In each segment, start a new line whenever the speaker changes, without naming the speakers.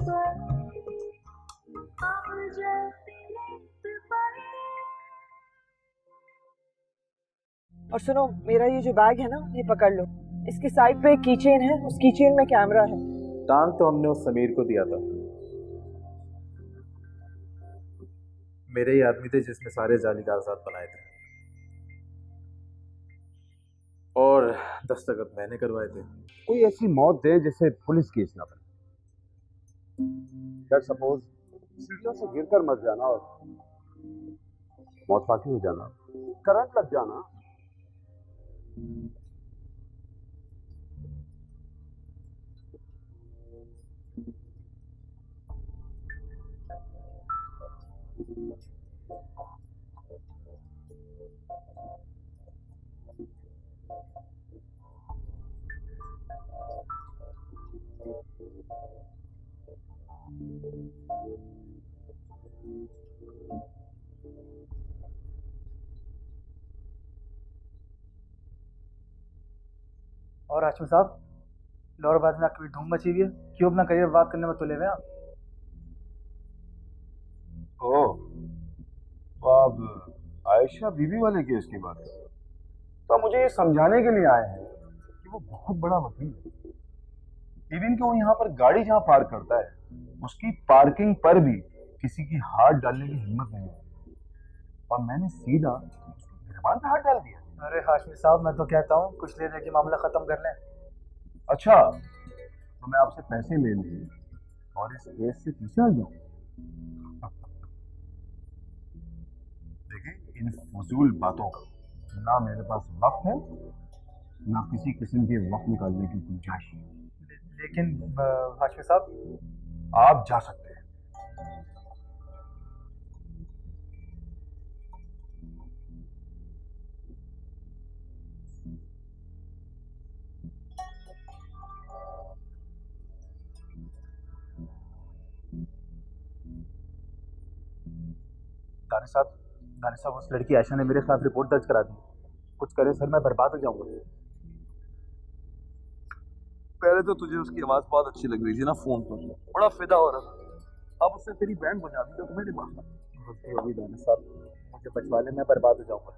और सुनो, मेरा ये जो बैग है ना, ये पकड़ लो। इसके साइड पे एक कीचेन है, उस कीचेन में कैमरा है।
टांग तो हमने उस समीर को दिया था। मेरे ही आदमी थे जिसने सारे जाली कागजात बनाए थे और दस्तखत मैंने करवाए थे।
कोई ऐसी मौत दे जिससे पुलिस केस ना बने। लेट्स सपोज सीढ़ियों से गिरकर मर जाना और मौत फांसी हो जाना, करंट लग जाना।
और हाशमी साहब, लाहौराबाद में आपकी धूम मची हुई है, क्यों अपना करियर बर्बाद करने में तुले हुए हैं आप?
ओह, तो आप आयशा बीबी वाले केस की बात है। तो आप मुझे ये समझाने के लिए आए हैं कि वो बहुत बड़ा वकील है। इवन कि वो यहाँ पर गाड़ी जहाँ पार्क करता है, उसकी पार्किंग पर भी किसी की हाथ डालने की हिम्मत नहीं होती, और मैंने सीधा उसकी गिरबान पे हाथ डाल दिया।
अरे हाशमी साहब, मैं तो कहता हूँ कुछ ले लेके मामला खत्म कर लें।
अच्छा, तो मैं आपसे पैसे ले लूँ और इस केस से पीछे आ जाऊँ? देखिए, इन फजूल बातों का ना मेरे पास वक्त है, ना किसी किस्म के वक्त निकालने की गुंजाइश है।
लेकिन हाशमी साहब,
आप जा सकते हैं।
दानिश साहब, उस लड़की आयशा ने मेरे खिलाफ रिपोर्ट दर्ज करा दी। कुछ करे सर, मैं बर्बाद हो जाऊंगा।
पहले तो तुझे उसकी आवाज बहुत अच्छी लग रही थी ना फोन पर, बड़ा फिदा हो रहा था। अब उससे तेरी बैंड बजा दी तो तुम्हें नहीं मानना।
गलती होगी दानिश साहब, मुझे बचवा ले, मैं बर्बाद हो जाऊंगा।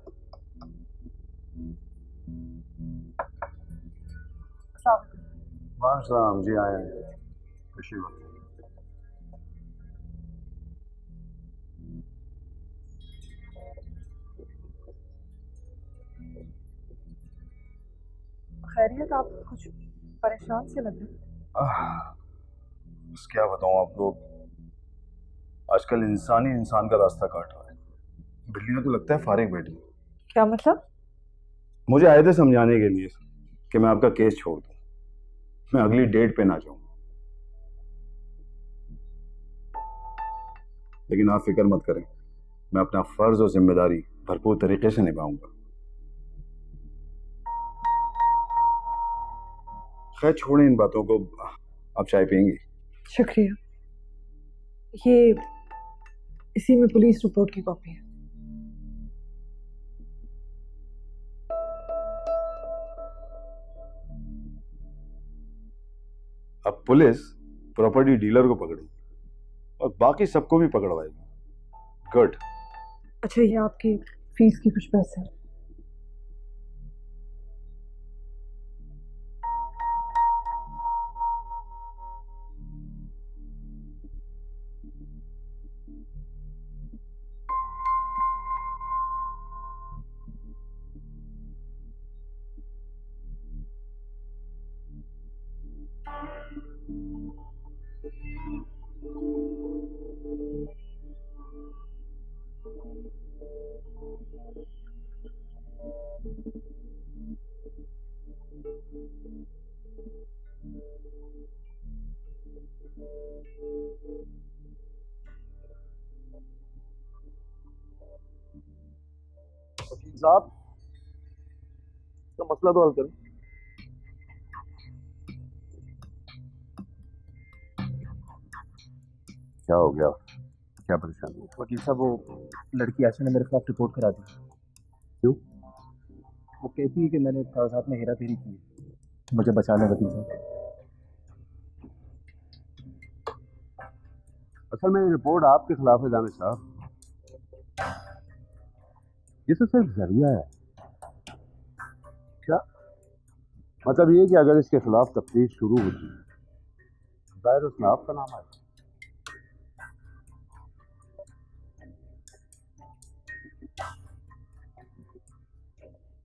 वालेकुम जी, आए हैं, खुशी बात।
खैरियत? आप कुछ परेशान से लग रहे।
बस क्या बताऊं आप लोग, आजकल इंसान ही इंसान का रास्ता काट रहा है। बिल्लियां तो लगता है फारिग बैठी।
क्या मतलब?
मुझे आए थे समझाने के लिए कि मैं आपका केस छोड़ दूं, मैं अगली डेट पे ना जाऊं, लेकिन आप फिक्र मत करें, मैं अपना फर्ज और जिम्मेदारी भरपूर तरीके से निभाऊंगा। खैर छोड़ें इन बातों को, आप चाय पियेंगी?
शुक्रिया। ये इसी में पुलिस रिपोर्ट की कॉपी है।
अब पुलिस प्रॉपर्टी डीलर को पकड़ेगी और बाकी सबको भी पकड़वाएगी। गुड।
अच्छा, ये आपकी फीस की कुछ पैसे हैं।
वकील साहब, तो मसला तो हल करें।
क्या हो गया, क्या परेशानी?
वकील साहब, वो लड़की आयशा ने मेरे खिलाफ रिपोर्ट करा दी।
क्यों?
वो कहती है कि मैंने कागजात में हेरा फेरी की। मुझे बचा लें वकील साहब।
असल में ये रिपोर्ट आपके खिलाफ है दानिश साहब। ये तो सिर्फ जरिया है। क्या मतलब ये कि अगर इसके खिलाफ तफ्तीश शुरू होती जाहिर उसमें आपका नाम है।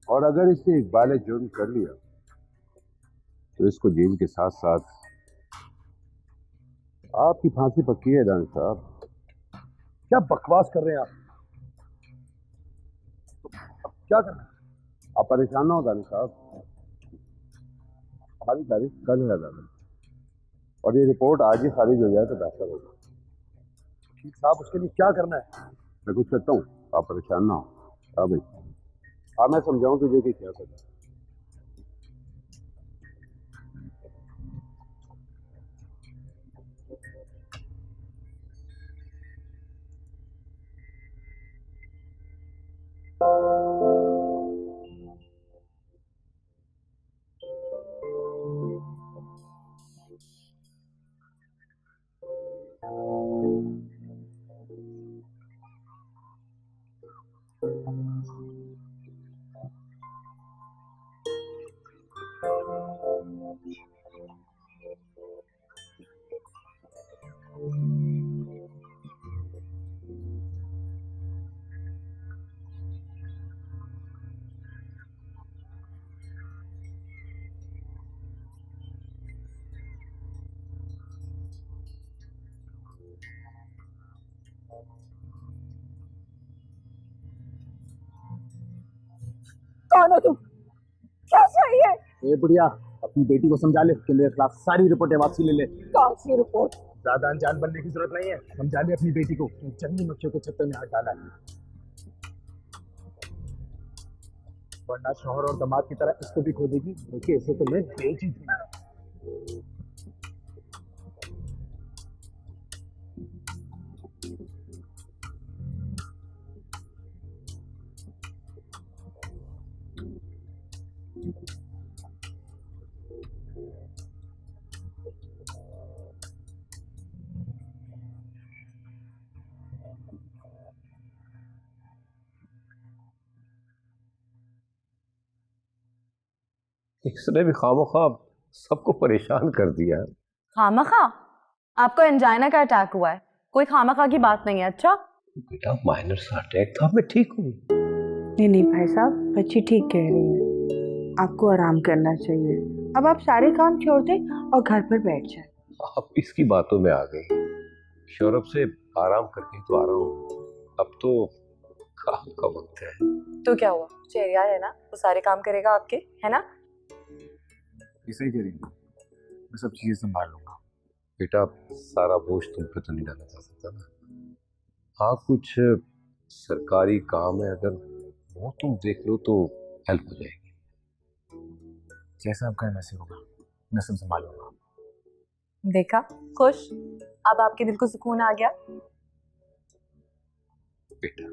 और अगर इसने इकबाल जुर्म कर लिया तो इसको जेल के साथ साथ आपकी फांसी पक्की है दानिश साहब।
क्या बकवास कर रहे हैं आप? क्या कर रहे हैं?
आप परेशान ना हो दानिश साहब, हमारी तारीख कल है अदालत और ये रिपोर्ट आज ही खारिज हो जाए तो बेहतर होगा।
ठीक साहब, उसके लिए क्या करना है?
मैं कुछ करता हूँ, आप परेशान ना हो। हाँ भाई, हाँ मैं समझाऊँ तुझे कि क्या करना है।
कौन हो तुम? क्या चाहिए?
ए बुढ़िया, अपनी बेटी को समझा ले कि मेरे खिलाफ सारी रिपोर्टें वापसी ले ले।
कौन सी रिपोर्ट?
ज्यादा अनजान बनने की जरूरत नहीं है, समझा ले अपनी बेटी को कि चंगी मच्छियों के छत्ते में हाथ डाला है, वरना शौहर और दामाद की तरह इसको भी खो देगी। देखिए इसे तो मैं बेच ही दूंगा।
इसने भी खामोखा सबको परेशान कर दिया है।
खामखा? आपको एंजाइना का अटैक हुआ है, कोई खामखा की बात नहीं है। अच्छा
बेटा माइनर सा अटैक था, मैं ठीक हूँ।
नहीं नहीं भाई साहब, बच्ची ठीक कह रही है, आपको आराम करना चाहिए। अब आप सारे काम छोड़ दें और घर पर बैठ जाएं।
अब इसकी बातों में आ गई। सौरभ से आराम करके तो आ रहा हूँ, अब तो काम का वक्त है।
तो क्या हुआ, चेरिया है ना, वो सारे काम करेगा आपके, है ना?
ये सही कह रही है, मैं सब चीजें संभाल लूंगा।
बेटा सारा बोझ तुम पे तो नहीं डाला जा सकता ना। हाँ कुछ सरकारी काम है, अगर वो तुम देख लो तो हेल्प हो जाएगी।
जैसा आपका वैसे होगा, मैं सब संभाल लूंगा।
देखा, खुश? अब आपके दिल को सुकून आ गया?
बेटा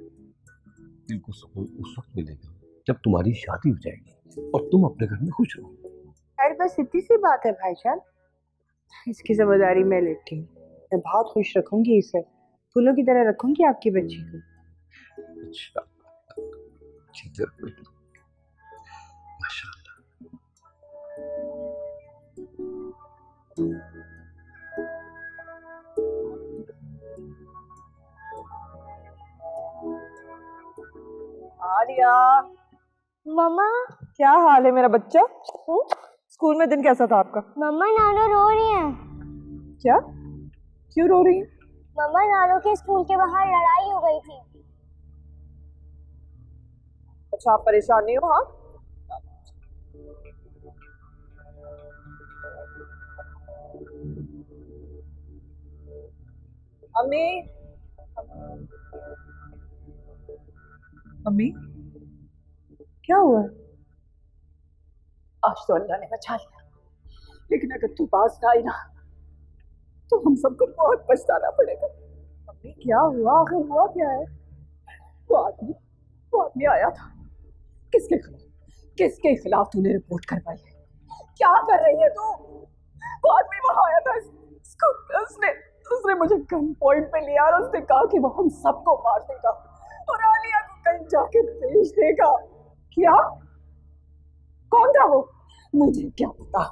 दिल को सुकून उस वक्त मिलेगा जब तुम्हारी शादी हो जाएगी और तुम अपने घर में खुश रहो।
अरे बस इतनी सी बात है भाईजान, इसकी जिम्मेदारी मैं लेती हूँ। मैं बहुत खुश रखूंगी इसे, फूलों की तरह रखूंगी आपकी बच्ची को।
अच्छा ठीक है बेटा, माशाल्लाह।
आलिया,
मम्मा।
क्या हाल है मेरा बच्चा? स्कूल में दिन कैसा था आपका?
मम्मा नानो रो रही है।
क्या? क्यों रो रही है?
मम्मा नानो के स्कूल के बाहर लड़ाई हो गई थी।
अच्छा आप परेशान नहीं हो? हाँ अम्मी, अम्मी क्या हुआ?
आज तो अल्लाह ने बचा लिया, लेकिन अगर तू पास ना आई ना तो हम सबको बहुत पछताना पड़ेगा।
अम्मी क्या हुआ? आखिर हुआ क्या है?
वो आदमी आया था। किसके खिलाफ तूने रिपोर्ट करवाई है? क्या कर रही है तू? वो आदमी वहां आया था, उसने मुझे गन पॉइंट पे लिया और उसने कहा कि वो हम सबको मार देगा और आलिया को कहीं जाके बेच देगा। क्या? कौन था वो? मुझे क्या पता,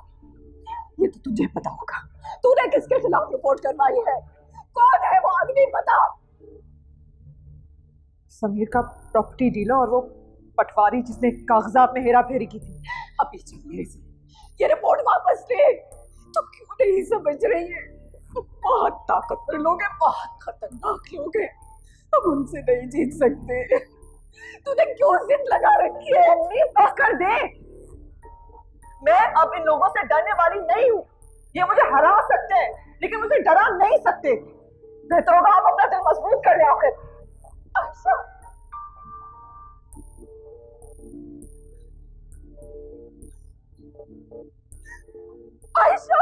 ये तो तुझे पता होगा। तूने किसके खिलाफ रिपोर्ट करवाई है? कौन है वो आदमी, बता। समीर का प्रॉपर्टी डीलर और वो पटवारी जिसने कागजात में हेरा फेरी की थी। अभी चल मेरे से, ये रिपोर्ट वापस ले। तो क्यों नहीं समझ रही है? बहुत ताकतवर लोग हैं, बहुत खतरनाक लोग हैं, हम उनसे नहीं जीत सकते। तूने क्यों जिद लगा रखी है? बस कर दे। मैं अब इन लोगों से डरने वाली नहीं हूँ। ये मुझे हरा सकते हैं लेकिन मुझे डरा नहीं सकते। बेहतर होगा आप अपना दिल मजबूत कर ले आखिर। अच्छा, आयशा,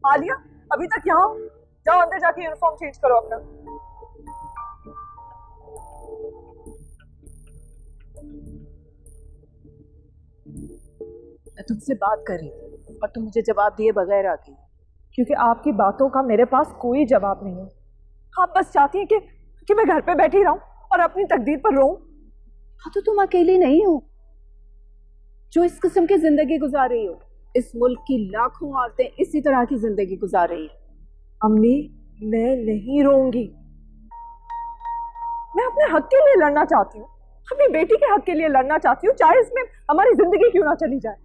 आलिया अभी तक यहाँ हो? जाओ अंदर जाके यूनिफॉर्म चेंज करो अपना। मैं तुमसे बात कर रही थी और तुम मुझे जवाब दिए बगैर आ गई, क्योंकि आपकी बातों का मेरे पास कोई जवाब नहीं है। आप बस चाहती हैं कि मैं घर पे बैठी रहूं और अपनी तकदीर पर रोऊं। हाँ, तो तुम अकेली नहीं हो जो इस किस्म की जिंदगी गुजार रही हो। इस मुल्क की लाखों औरतें इसी तरह की जिंदगी गुजार रही है। अम्मी, मैं नहीं रोऊंगी। मैं अपने हक के लिए लड़ना चाहती हूँ, अपनी बेटी के हक के लिए लड़ना चाहती हूँ, चाहे इसमें हमारी जिंदगी क्यों ना चली जाए।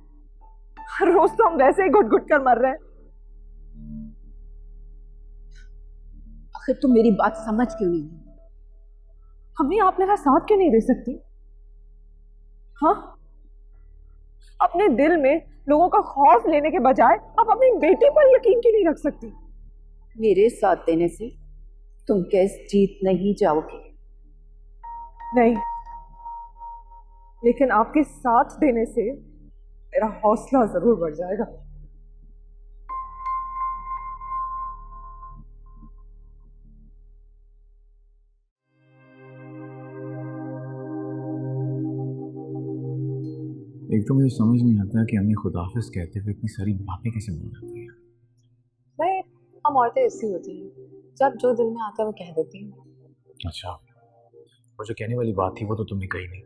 हर रोज तो हम वैसे ही घुट घुट कर मर रहे हैं। आखिर तुम मेरी बात समझ क्यों नहीं? अम्मी, आप मेरा साथ क्यों नहीं दे सकती? हाँ, अपने दिल में लोगों का खौफ लेने के बजाय आप अपनी बेटी पर यकीन क्यों नहीं रख सकती? मेरे साथ देने से तुम केस जीत नहीं जाओगे। नहीं, लेकिन आपके साथ देने से मेरा हौसला जरूर बढ़ जाएगा।
एक तो मुझे समझ नहीं आता कि अम्मी खुदाफिज कहते हुए इतनी सारी बातें कैसे बोल जाती है।
भाई, हम औरतें ऐसी होती हैं, जब जो दिल में आता है वो कह देती हैं।
अच्छा, और जो कहने वाली बात थी वो तो तुमने कही नहीं।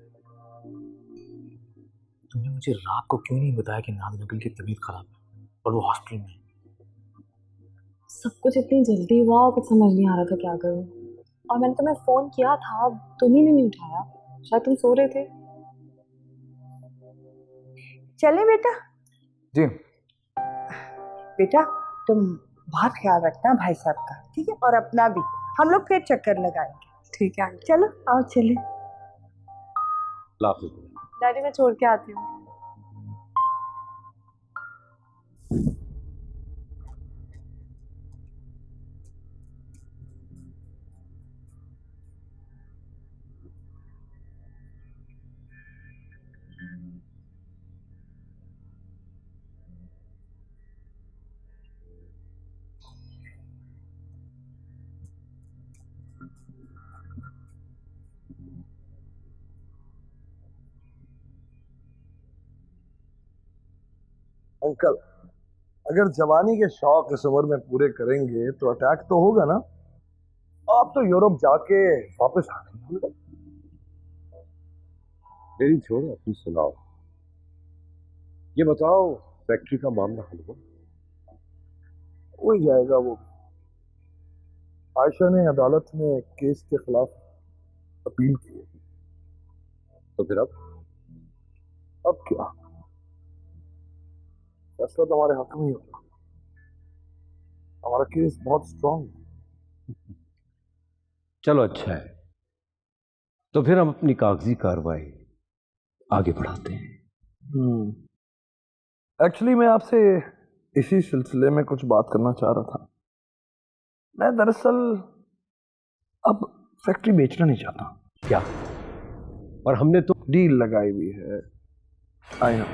तुमने मुझे रात को क्यों नहीं बताया कि नादिर अंकल की तबीयत खराब है और वो हॉस्पिटल में?
सब कुछ इतनी जल्दी हुआ और कुछ समझ नहीं आ रहा था क्या करूं। और मैंने तुम्हें फोन किया था, तुम ही ने नहीं उठाया। शायद तुम सो रहे थे।
चले बेटा।
जी।
बेटा तुम बहुत ख्याल रखना भाई साहब का, ठीक है, और अपना भी। हम लोग फिर चक्कर लगाएंगे।
ठीक है।
चलो आओ चले।
डैडी, मैं छोड़ के आती हूँ।
अंकल, अगर जवानी के शौक इस उम्र में पूरे करेंगे तो अटैक तो होगा ना। आप तो यूरोप जाके वापस आ गए।
मेरी छोड़ो, अपनी सुनाओ। ये बताओ, फैक्ट्री का मामला हल हुआ?
हो ही जाएगा वो। आयशा ने अदालत में केस के खिलाफ अपील की है।
तो फिर
अब क्या, फैसला तो हमारे हक में ही होगा। हमारा केस बहुत स्ट्रांग है।
चलो, अच्छा है। तो फिर हम अपनी कागजी कार्रवाई आगे बढ़ाते हैं।
एक्चुअली मैं आपसे इसी सिलसिले में कुछ बात करना चाह रहा था। मैं दरअसल अब फैक्ट्री बेचना नहीं चाहता।
क्या? और हमने तो
डील लगाई हुई है। आई नो,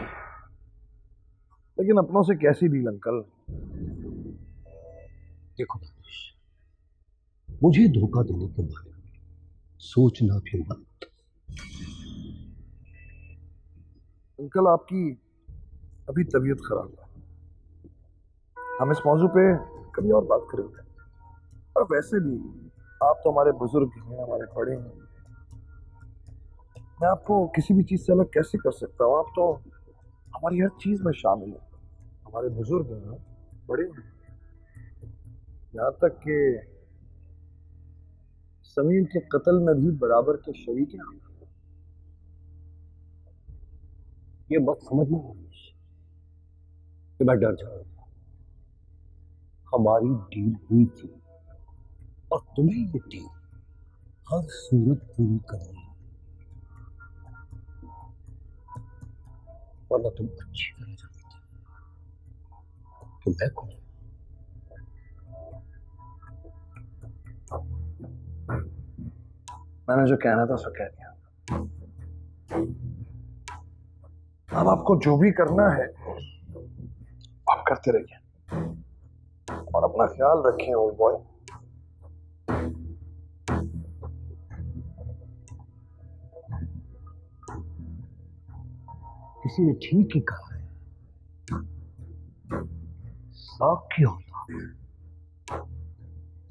लेकिन अपनों से कैसी डील अंकल?
देखो दानिश, मुझे धोखा देने के बारे में सोचना भी मत।
अंकल, आपकी
अभी तबीयत खराब है। हम इस मौजू पे कभी और बात करेंगे। और वैसे भी आप तो हमारे बुजुर्ग हैं, हमारे बड़े हैं। मैं आपको किसी भी चीज से अलग कैसे कर सकता हूँ? आप तो हमारी हर चीज में शामिल है। हमारे बुजुर्ग हैं, बड़े हैं, यहाँ तक कि समीर के कत्ल में भी बराबर के शरीक हैं।
ये मत समझना कि मैं डर जाऊंगा। हमारी डील हुई थी और तुम्हें ये डील हर सूरत पूरी करनी है, वरना तुम अच्छी तरह जानते हो कि मैं कौन हूं।
मैंने जो कहना था सो कह दिया। अब आपको जो भी करना है आप करते रहिए और अपना ख्याल रखें ओल्ड बॉय।
किसी ने ठीक ही कहा है, सांप की होता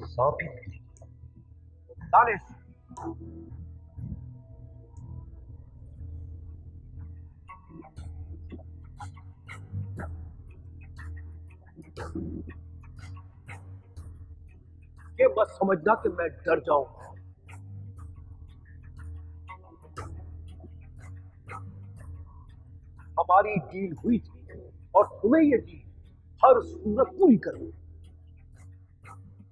सांप ही मिलेगी। दानिश, ये मत समझना कि मैं डर जाऊंगा। हमारी डील हुई थी और तुम्हें ये डील हर सूरत पूरी करनी,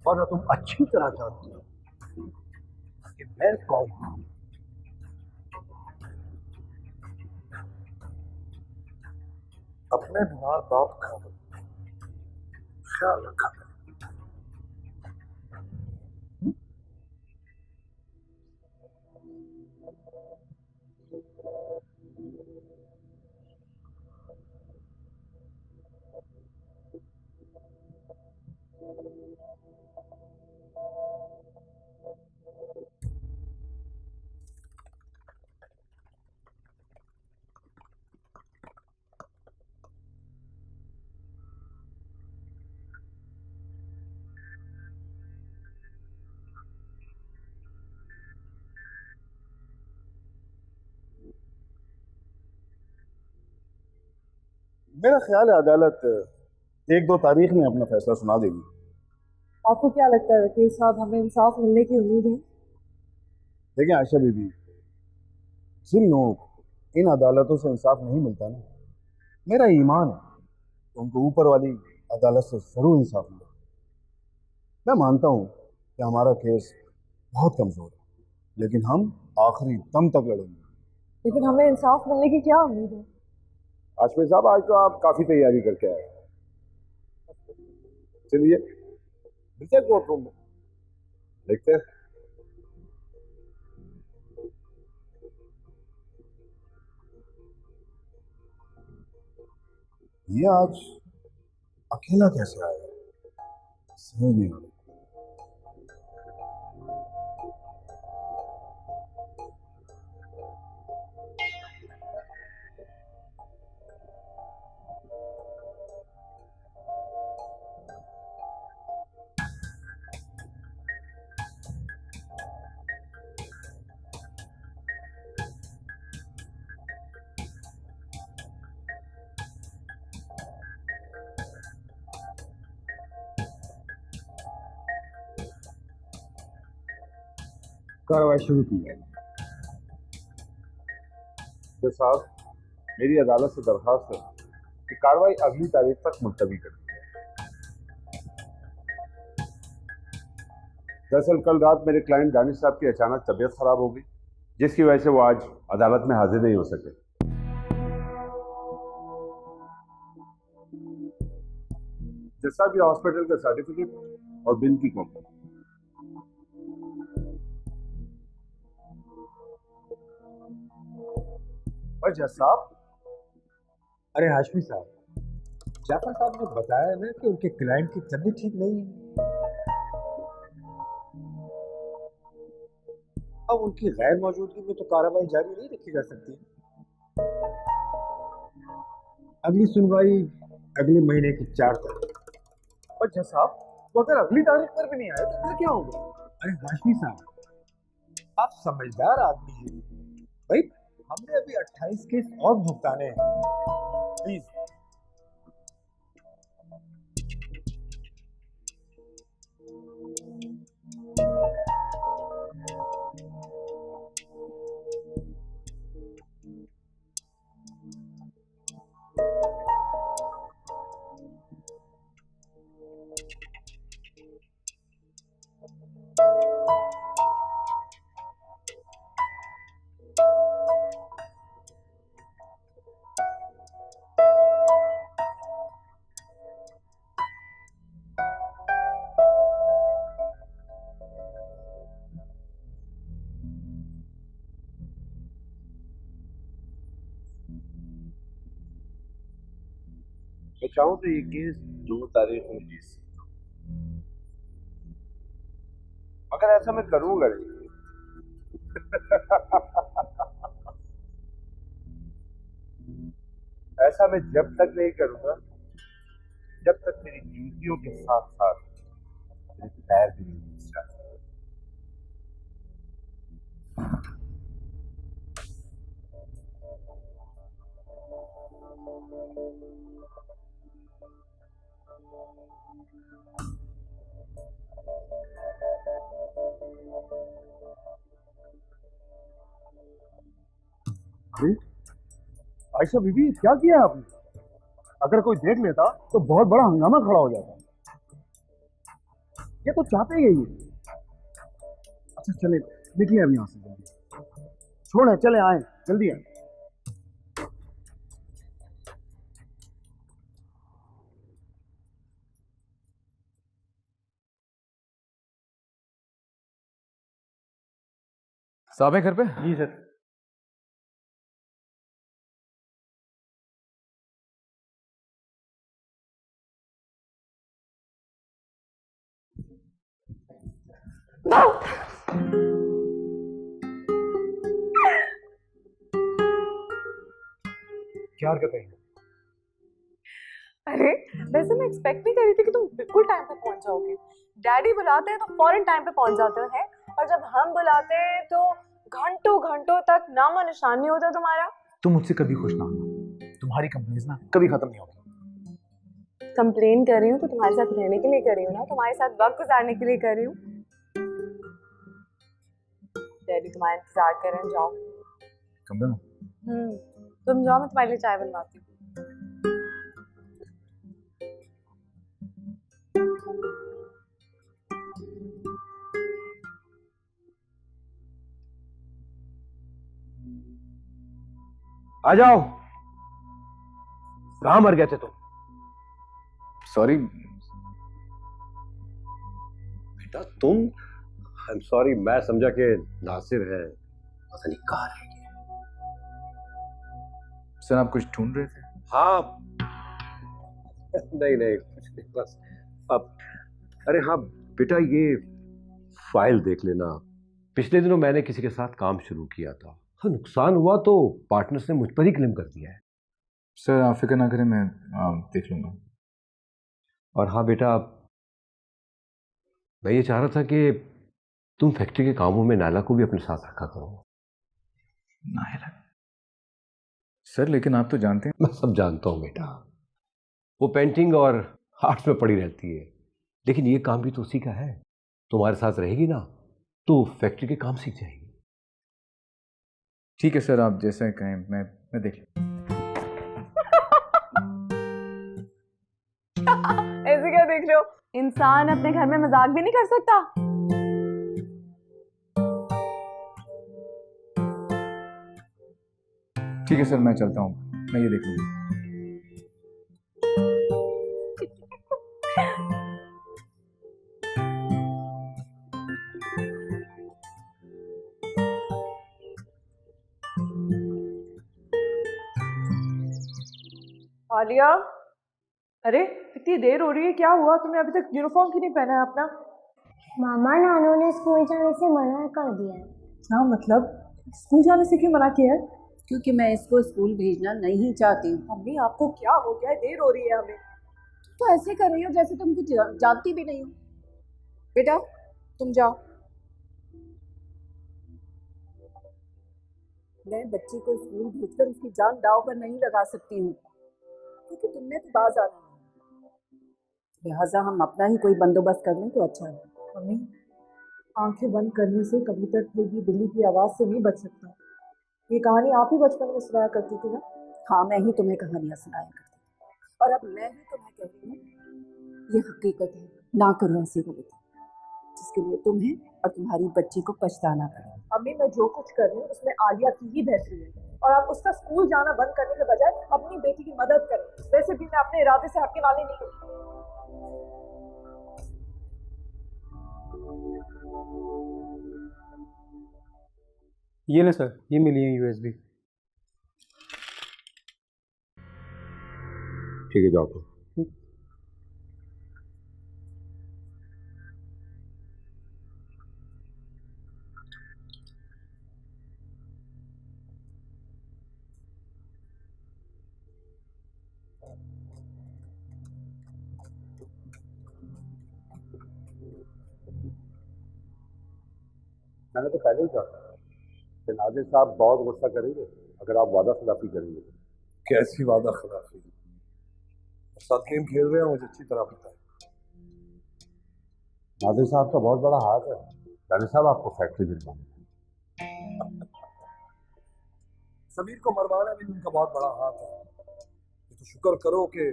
वरना तुम अच्छी तरह जानते हो कि मैं कौन हूं।
अपने बीमार बाप का ख्याल रखा। मेरा ख्याल है अदालत 1-2 तारीख में अपना फैसला सुना देगी।
आपको क्या लगता है वकील साहब, हमें इंसाफ मिलने की उम्मीद है?
देखिए आयशा बीबी, जिन लोगों को इन अदालतों से इंसाफ नहीं मिलता ना, मेरा ईमान है तो उनको ऊपर वाली अदालत से जरूर इंसाफ मिले। मैं मानता हूँ कि हमारा केस बहुत कमजोर है, लेकिन हम आखिरी दम तक लड़ेंगे।
लेकिन हमें इंसाफ मिलने की क्या उम्मीद है?
आशमी साहब, आज तो आप काफी तैयारी करके आए। चलिए मिलते हैं कोर्ट रूम में, देखते हैं। ये आज अकेला कैसे आया, समझ नहीं आ रहा। कार्रवाई शुरू की है। जज साहब, मेरी अदालत से दरखास्त है कि कार्रवाई अगली तारीख तक मुलतवी कर दी जाए। दरअसल कल रात मेरे क्लाइंट दानिश साहब की अचानक तबीयत खराब हो गई, जिसकी वजह से वो आज अदालत में हाजिर नहीं हो सके। जज साहब, ये हॉस्पिटल का सर्टिफिकेट और बिल की कॉपी।
और जज साहब, अरे हाशमी साहब, जाफर साहब ने बताया ना कि उनके क्लाइंट की तबीयत ठीक नहीं है। अब उनकी गैर मौजूदगी में तो कार्रवाई जारी नहीं रखी जा सकती। अगली सुनवाई अगले महीने की 4 तारीख।
और जज साहब, वो अगर अगली तारीख पर भी नहीं आए तो फिर क्या होगा?
अरे हाशमी साहब, आप समझदार आदमी हैं भाई। हमने अभी 28 केस और भुगताने हैं। प्लीज।
मैं चाहूँ तो ये केस 2 तारीख को जीत सकता हूँ, मगर ऐसा मैं करूंगा नहीं। ऐसा मैं जब तक नहीं करूंगा जब तक मेरी जूतियों के साथ साथ मेरे पैर भी नहीं घिस जाते।
आयशा बीबी, क्या किया आपने? अगर कोई देख लेता तो बहुत बड़ा हंगामा खड़ा हो जाता। ये तो चाहते ही है। अच्छा चले, निकले अभी यहाँ से जल्दी। छोड़े, चले आए, जल्दी आए।
साहब है घर पे? जी सर।
क्या हरकत है?
अरे वैसे मैं एक्सपेक्ट नहीं कर रही थी कि तुम बिल्कुल टाइम पे पहुंच जाओगे। डैडी बुलाते हैं तो फौरन टाइम पे पहुंच जाते हो हैं, और जब हम बुलाते हैं तो घंटों घंटों तक नामो निशान नहीं होता तुम्हारा।
तुम मुझसे कभी खुश ना होना, तुम्हारी कंप्लेंट्स ना कभी खत्म नहीं होगी।
कंप्लेन कर रही हूँ तो तुम्हारे साथ रहने के लिए कर रही हूँ ना, तुम्हारे साथ वक्त गुजारने के लिए कर रही हूँ। डैडी तुम्हारा इंतजार कर रहे हैं, जाओ।
कमरे में?
तुम जाओ, मैं तुम्हारे लिए चाय बनवाती हूँ।
आ जाओ। कहाँ मर गए थे तुम?
सॉरी
बेटा तुम। आई एम सॉरी, मैं समझा कि नासिर है, पता नहीं कहाँ रह गए।
सर आप कुछ ढूंढ रहे थे?
हाँ नहीं नहीं कुछ नहीं, बस अब अरे हाँ बेटा, ये फाइल देख लेना। पिछले दिनों मैंने किसी के साथ काम शुरू किया था, हाँ, नुकसान हुआ तो पार्टनर्स ने मुझ पर ही क्लेम कर दिया है।
सर आप फिक्र ना करें, मैं देख लूंगा।
और हाँ बेटा, मैं ये चाह रहा था कि तुम फैक्ट्री के कामों में नायला को भी अपने साथ रखा करो।
नायला? सर लेकिन आप तो जानते हैं।
मैं सब जानता हूँ बेटा, वो पेंटिंग और आर्ट्स में पड़ी रहती है, लेकिन ये काम भी तो उसी का है। तुम्हारे साथ रहेगी ना तो फैक्ट्री के काम सीख जाएगी।
ठीक है सर, आप जैसा कहें, मैं देख लूँ।
ऐसे क्या देख रहे हो? इंसान अपने घर में मजाक भी नहीं कर सकता।
ठीक है सर, मैं चलता हूँ, मैं ये देख लूंगा।
आलिया, अरे इतनी देर हो रही है, क्या हुआ? तुमने अभी तक यूनिफॉर्म क्यों नहीं पहना है अपना?
मामा, नानू ने स्कूल जाने से मना कर दिया है।
क्या मतलब? स्कूल जाने से क्यों मना किया है?
क्योंकि मैं इसको स्कूल भेजना नहीं चाहती हूँ।
मम्मी आपको क्या हो गया है? देर हो रही है हमें।
तो ऐसे कर रही हो जैसे तुम कुछ जानती भी नहीं हो। बेटा तुम जाओ। मैं बच्ची को स्कूल भेजकर उसकी जान दांव पर नहीं लगा सकती हूँ, क्योंकि तुमने तो बाज आना है। लिहाजा हम अपना ही कोई बंदोबस्त कर लें तो अच्छा है।
मम्मी आंखें बंद करने से कभी तक ये बिल्ली की आवाज से नहीं बच सकता। ये कहानी आप ही बचपन में सुनाया करती थी ना?
हाँ, मैं ही तुम्हें कहानियां सुनाया करती थी, और अब मैं ही तुम्हें कह रही हूँ ये हकीकत है। ना करो ऐसी गलती जिसके लिए तुम्हें और तुम्हारी बच्ची को पछताना पड़े।
मम्मी मैं जो कुछ कर रही हूँ उसमें आलिया की ही बेहतरी है, और आप उसका स्कूल जाना बंद करने के बजाय अपनी बेटी की मदद करें। वैसे भी मैं अपने इरादे से हटने वाली नहीं हूँ।
ये ले सर, ये मिली है USB।
ठीक है जाओ तो।
मैंने तो पहले ही कहा था कि नाजिर साहब बहुत गुस्सा करेंगे अगर आप वादा खिलाफी करेंगे।
कैसी वादा खिलाफी? साथ गेम खेल रहे हैं, मुझे अच्छी तरह पता है।
नाजिर साहब का बहुत बड़ा हाथ है। नाजिर साहब आपको फैक्ट्री दिलवानी।
समीर को मरवाने में उनका बहुत बड़ा हाथ है। ये तो शुक्र करो कि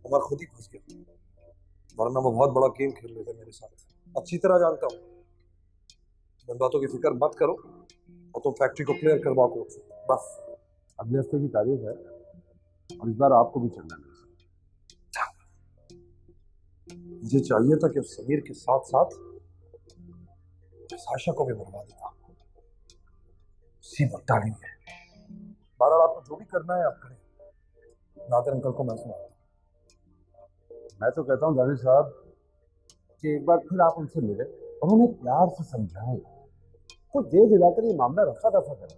उमर खुद ही फंस गया, वरना वो बहुत बड़ा गेम खेल लेते मेरे साथ। अच्छी तरह जानता हूँ। इन बातों की फिक्र मत करो और तुम फैक्ट्री को क्लियर करवा को बस।
अगले हफ्ते की तारीख है और इस बार आपको भी चलना है।
मुझे चाहिए था कि उस समीर के साथ साथ साशा को भी मरवा देता। सीधा टाड़ी में। बहरहाल आपको जो भी करना है आप करें। नादिर अंकल को मैं सुनाता हूँ।
मैं तो कहता हूँ नाजिर साहब कि एक बार फिर आप उनसे मिले और उन्हें प्यार से समझाएं, कुछ दे दिलाकर ये मामला रफा दफा करें।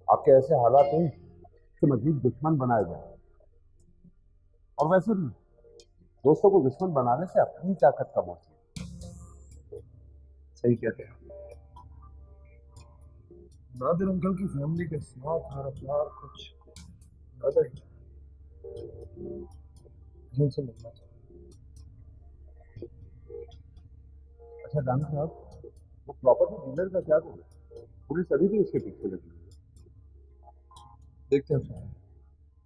आपके ऐसे हालात नहीं कि मजीद दुश्मन बनाए जाए, और वैसे भी दोस्तों को दुश्मन बनाने से अपनी ताकत कम होती है।
सही कहते हैं। नादिर अंकल की फैमिली के साथ मेरा प्यार कुछ ज्यादा ही जिनसे मिलना चाहिए।
अच्छा दाना साहब, वो प्रॉपर्टी डीलर का क्या करें? पुलिस अभी भी उसके पीछे लगी हुई है।
देखते हैं सर।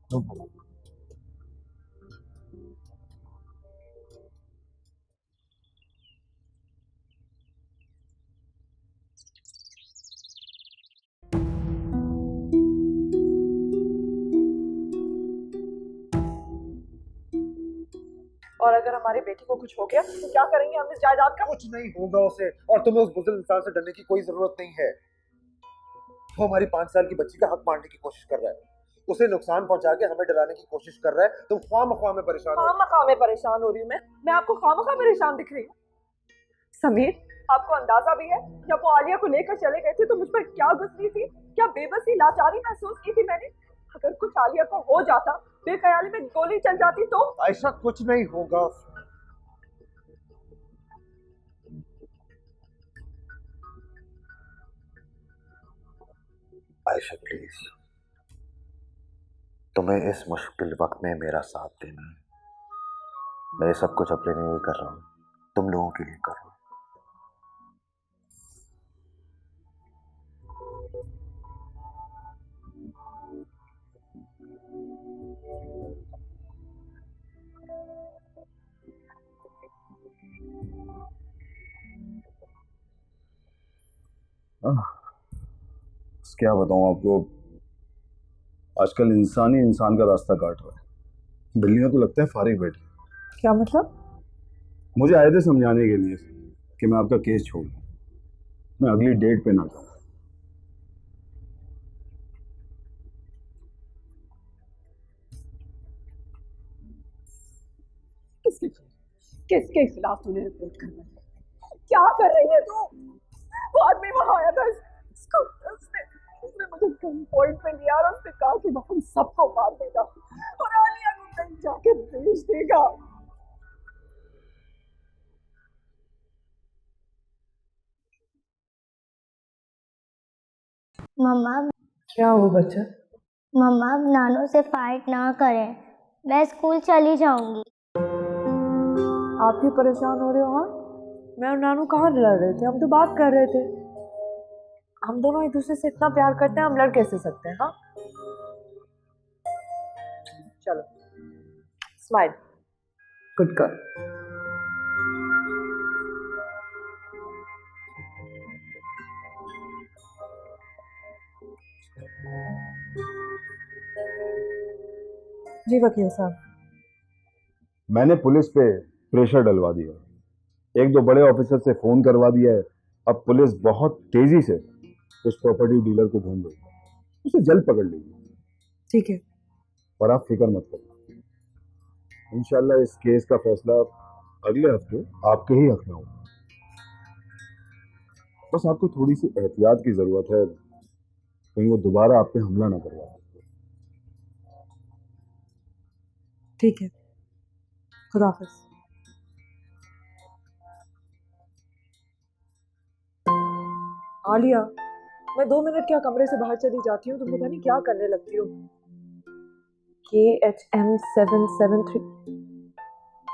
No problem.
और अगर हमारी बेटी को कुछ हो गया तो क्या करेंगे हम इस जायदाद का?
कुछ नहीं होगा उसे, और तुम्हें उस बुजुर्ग इंसान से डरने की कोई जरूरत नहीं है। वो हमारी 5 साल की बच्ची का हक मारने की कोशिश कर रहा है, उसे नुकसान पहुंचा के हमें डराने की कोशिश कर रहा है। तुम ख्वाम में परेशान हो।
खामखा में परेशान हो रही हूँ मैं आपको खामखा परेशान दिख रही हूँ? समीर, आपको अंदाजा भी है जब वो आलिया को लेकर चले गए थे तो मुझ पर क्या गुजरी थी, क्या बेबसी लाचारी महसूस की थी मैंने। अगर कुछ आलिया को हो जाता, बेख्याली में गोली चल जाती तो?
ऐसा कुछ नहीं होगा।
आयशा प्लीज, तुम्हें इस मुश्किल वक्त में मेरा साथ देना है। मैं सब कुछ अपने लिए कर रहा हूँ, तुम लोगों के लिए कर रहा हूँ। क्या बताऊं आपको, आजकल इंसान ही इंसान का रास्ता काट रहा है। बिल्लियां तो लगता है फारिग बैठी।
क्या मतलब?
मुझे आए थे समझाने के लिए कि मैं आपका केस छोड़ दूं, मैं अगली डेट पे ना जाऊं।
किसके खिलाफ तूने रिपोर्ट करना है? क्या कर रही है तू? वो आदमी वहां आया था, उसने
मुझे गन पॉइंट पे लिया और उसने कहा कि वो हम सबको मार देगा और आलिया को कहीं जाके बेच देगा।
मम्मा
क्या हो बच्चा?
मम्मा नानू से फाइट ना करें, मैं स्कूल चली जाऊंगी।
आप क्यों परेशान हो रहे हो? हाँ, मैं और नानू कहाँ लड़ रहे थे, हम तो बात कर रहे थे। हम दोनों एक दूसरे से इतना प्यार करते हैं, हम लड़ कैसे सकते हैं? हाँ चलो, स्माइल, गुड गर्ल। जी वकील साहब,
मैंने पुलिस पे प्रेशर डलवा दिया है, एक दो बड़े ऑफिसर से फोन करवा दिया है। अब पुलिस बहुत तेजी से उस प्रॉपर्टी डीलर को ढूंढ रही है, उसे जल्द पकड़ लेगी।
ठीक है।
पर आप फिक्र मत करो, इंशाल्लाह इस केस का फैसला अगले हफ्ते आपके ही हक में होगा। बस आपको थोड़ी सी एहतियात की जरूरत है, कहीं वो दोबारा आप पे हमला ना करवा दे।
ठीक है, खुदाफिज। आलिया, मैं 2 मिनट क्या कमरे से बाहर चली जाती हूँ, तुम पता नहीं क्या करने लगती हो। KHM 773,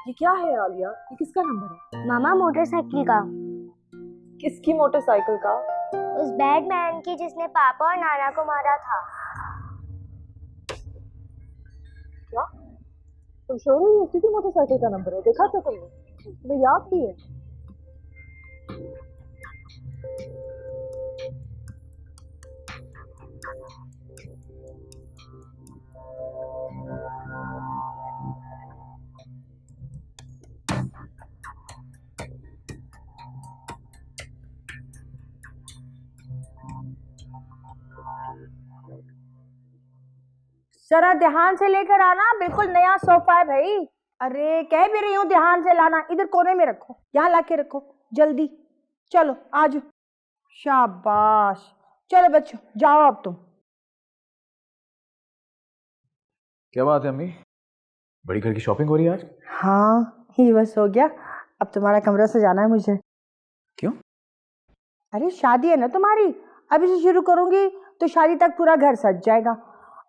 ये क्या है आलिया? ये किसका नंबर है?
मामा मोटरसाइकिल का,
किसकी मोटरसाइकिल का?
उस बैड मैन की जिसने पापा और नाना को मारा था।
क्या तुम श्योर हो ये उसी की मोटरसाइकिल का नंबर है? देखा था तुमने? तुम्हें याद भी है?
जरा ध्यान से लेकर आना, बिल्कुल नया सोफा है भाई। अरे कह भी रही हूँ ध्यान से लाना, इधर कोने में रखो, यहाँ लाके रखो जल्दी। चलो आज, शाबाश। चलो बच्चों जाओ अब तुम।
क्या बात है अम्मी, बड़ी घर की शॉपिंग हो रही है आज?
हाँ ही बस हो गया, अब तुम्हारा कमरा सजाना है मुझे।
क्यों?
अरे शादी है ना तुम्हारी, अभी से शुरू करूंगी तो शादी तक पूरा घर सज जाएगा।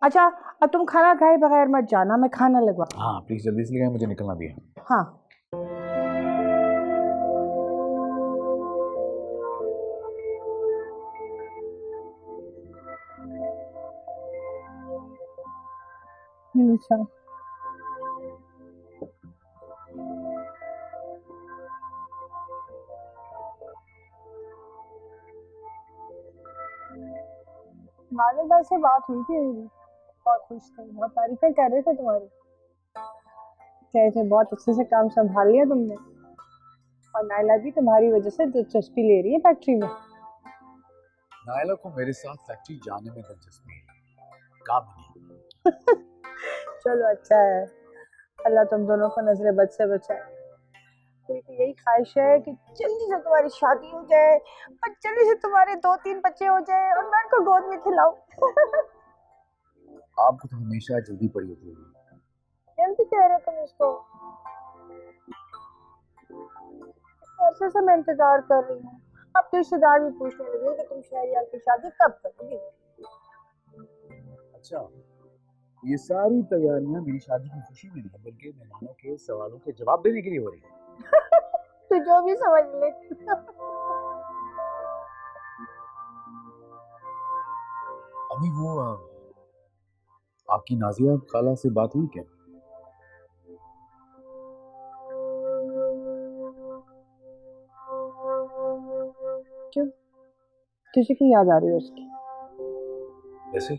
अच्छा अब तुम खाना खाए बगैर मत जाना, मैं खाना लगवा।
हाँ प्लीज जल्दी से लगाए, मुझे निकलना भी है।
हाँ अच्छा बादल से बात हुई थी मेरी, बहुत खुश थे, बहुत तारीफें कर रहे थे तुम्हारी। कह रहे थे बहुत अच्छे से काम संभाल लिया तुमने, और नायला भी तुम्हारी वजह से दिलचस्पी ले रही है फैक्ट्री में।
नायला को मेरे साथ फैक्ट्री जाने में दिलचस्पी है, काम नहीं।
चलो अच्छा है, अल्लाह तुम दोनों को नजरे बद से बचाए। मेरी तो यही ख्वाहिश है कि जल्दी से तुम्हारी शादी हो जाए और जल्दी से तुम्हारे 2-3 बच्चे हो जाए और मैं उनको गोद में खिलाऊं।
आपको तो हमेशा जल्दी पड़ी होती है।
जल्दी कह रहे तुम इसको, ऐसे से मैं इंतजार कर रही हूँ। अब तो रिश्तेदार भी पूछने लगे कि तुम शहरियार की शादी कब करोगी।
अच्छा, ये सारी तैयारियां मेरी शादी की खुशी में नहीं बल्कि मेहमानों के सवालों के जवाब देने के लिए हो रही है।
तू जो भी समझ ले।
अभी वो आपकी नाजिया खाला से बात हुई क्या?
क्यों, तुझे क्यों याद आ रही है उसकी?
वैसे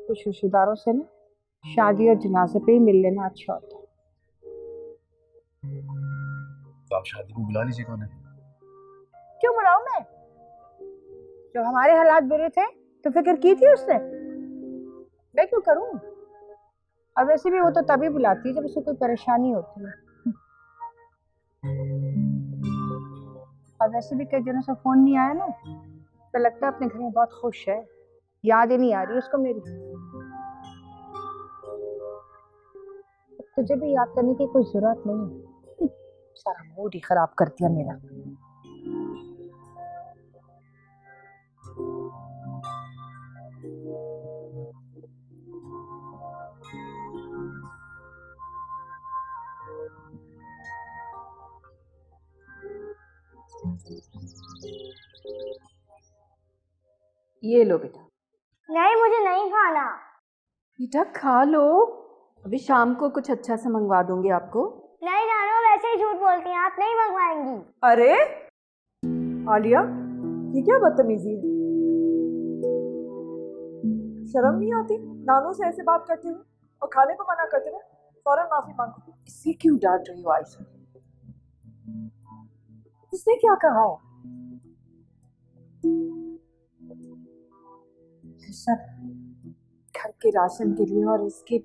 कुछ रिश्तेदारों से ना शादी और जनाजे पे ही मिल लेना अच्छा होता है।
तो आप शादी में बुला लीजिएगा उन्हें।
क्यों बुलाऊं मैं? जब हमारे हालात बुरे थे तो फिक्र की थी उसने, मैं क्यों करूं? और वैसे भी वो तो तभी बुलाती है जब उसे कोई परेशानी होती है। और वैसे भी कई दिनों से फोन नहीं आया ना, तो लगता है अपने घर में बहुत खुश है। याद ही नहीं आ रही उसको मेरी। तुझे भी याद करने की कोई जरूरत नहीं है। सारा मूड ही खराब कर दिया मेरा।
ये लो बेटा।
नहीं, मुझे नहीं खाना।
बेटा खा लो, अभी शाम को कुछ अच्छा सा मंगवा दूंगी आपको।
नहीं नानो, वैसे ही झूठ बोलती हैं आप, नहीं मंगवाएंगी।
अरे आलिया, ये क्या बदतमीजी है? शर्म नहीं आती नानू से ऐसे बात करते हुए और खाने को मना करते हुए? फौरन माफी मांगो।
इसे क्यों डांट रही हो आयशा? इसने क्या कहा है? आयशा, घर के राशन के लिए और इसकी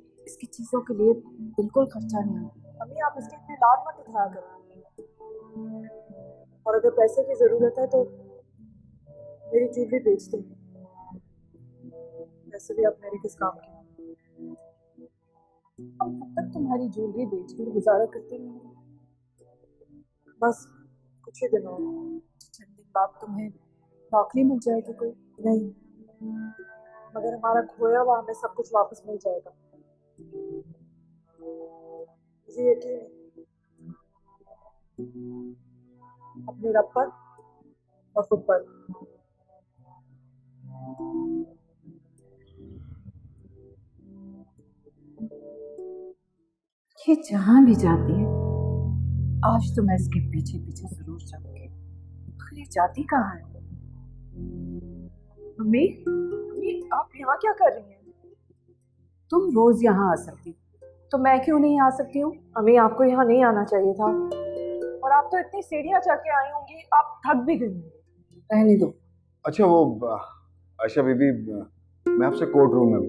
चीजों के लिए बिल्कुल खर्चा नहीं है।
अम्मी आप इसके इतने लाड मत उठाया करो, और अगर पैसे की जरूरत है तो मेरी ज्वेलरी बेच दो। वैसे भी आप मेरे किस काम की?
अब कब तक तुम्हारी ज्वेलरी बेचकर गुजारा करते रहेंगे?
बस कुछ ही दिनों
चंद दिन बाद तुम्हें नौकरी मिल जाएगी कोई?
नहीं, मगर हमारा खोया हुआ हमें सब कुछ वापस मिल जाएगा, मुझे यकीन है। अपने रब पर और खुद पर।
ये जहां भी जाती है आज तो मैं इसके पीछे पीछे जरूर जाऊंगी। आखिर ये जाती कहाँ है?
मम्मी, आप यहाँ क्या कर रही हैं?
तुम रोज यहाँ आ सकती, तो मैं क्यों नहीं आ सकती हूँ?
अम्मी आपको यहाँ नहीं आना चाहिए था, और आप तो इतनी सीढ़ियाँ चढ़ के आई होंगी, आप थक भी गई।
रहने दो।
अच्छा वो आयशा बीबी, मैं आपसे कोर्ट रूम में